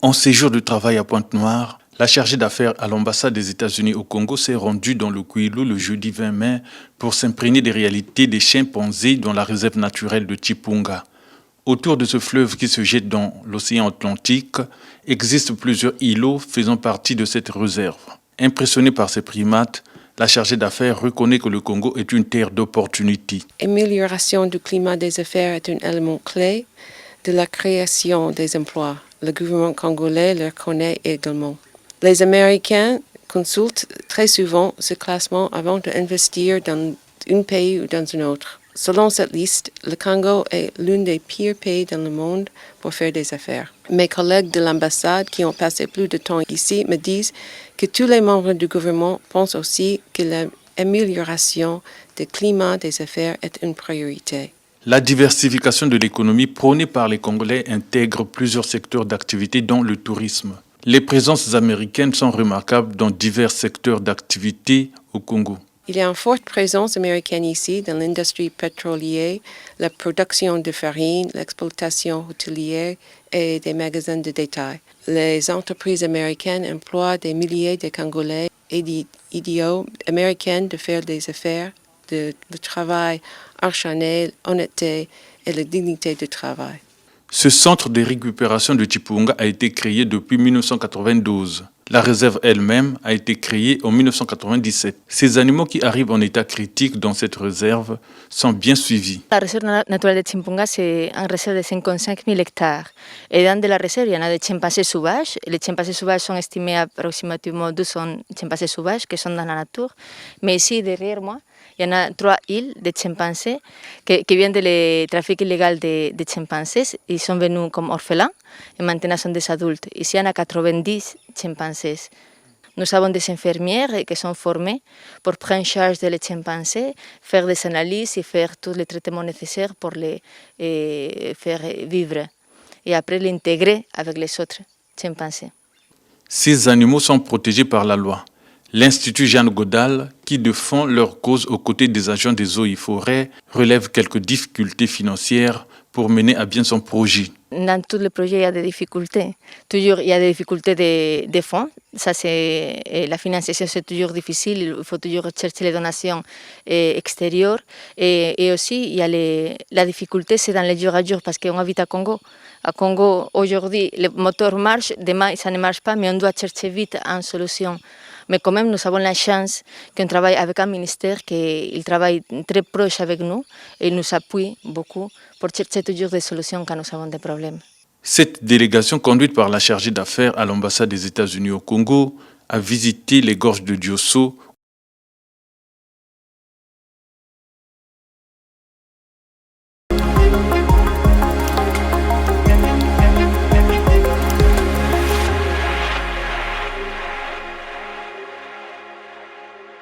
En séjour de travail à Pointe-Noire, la chargée d'affaires à l'ambassade des États-Unis au Congo s'est rendue dans le Kwilu le jeudi 20 mai pour s'imprégner des réalités des chimpanzés dans la réserve naturelle de Chipunga. Autour de ce fleuve qui se jette dans l'océan Atlantique, existent plusieurs îlots faisant partie de cette réserve. Impressionnée par ces primates, la chargée d'affaires reconnaît que le Congo est une terre d'opportunités. L'amélioration du climat des affaires est un élément clé de la création des emplois. Le gouvernement congolais le reconnaît également. Les Américains consultent très souvent ce classement avant d'investir dans un pays ou dans un autre. Selon cette liste, le Congo est l'un des pires pays dans le monde pour faire des affaires. Mes collègues de l'ambassade qui ont passé plus de temps ici me disent que tous les membres du gouvernement pensent aussi que l'amélioration du climat des affaires est une priorité. La diversification de l'économie prônée par les Congolais intègre plusieurs secteurs d'activité dont le tourisme. Les présences américaines sont remarquables dans divers secteurs d'activité au Congo. Il y a une forte présence américaine ici dans l'industrie pétrolière, la production de farine, l'exploitation hôtelière et des magasins de détail. Les entreprises américaines emploient des milliers de Congolais et d'idiots américains de faire des affaires, le travail acharné, honnêteté et la dignité du travail. Ce centre de récupération de Chipunga a été créé depuis 1992. La réserve elle-même a été créée en 1997. Ces animaux qui arrivent en état critique dans cette réserve sont bien suivis. La réserve naturelle de Chimpunga, c'est une réserve de 55 000 hectares. Et dans la réserve, il y en a des chimpanzés sauvages. Les chimpanzés sauvages sont estimés à approximativement 200 chimpanzés sauvages qui sont dans la nature. Mais ici, derrière moi, il y en a 3 îles de chimpanzés qui viennent du trafic illégal de chimpanzés. Ils sont venus comme orphelins et maintenant sont des adultes. Ici, il y en a 90 chimpanzés. Nous avons des infirmières qui sont formées pour prendre en charge des chimpanzés, faire des analyses et faire tous les traitements nécessaires pour les faire vivre. Et après l'intégrer avec les autres chimpanzés. Ces animaux sont protégés par la loi. L'Institut Jeanne Godal, qui défend leur cause aux côtés des agents des eaux et forêts, relève quelques difficultés financières pour mener à bien son projet. Dans tous les projets, il y a des difficultés. Toujours, il y a des difficultés de fonds. Ça, la financiation, c'est toujours difficile. Il faut toujours chercher les donations extérieures. Et aussi, il y a la difficulté, c'est dans les jours à jour, parce qu'on habite à Congo. À Congo, aujourd'hui, le moteur marche, demain, ça ne marche pas, mais on doit chercher vite une solution. Mais quand même, nous avons la chance qu'on travaille avec un ministère qui travaille très proche avec nous et nous appuie beaucoup pour chercher toujours des solutions quand nous avons des problèmes. Cette délégation, conduite par la chargée d'affaires à l'ambassade des États-Unis au Congo, a visité les gorges de Diosso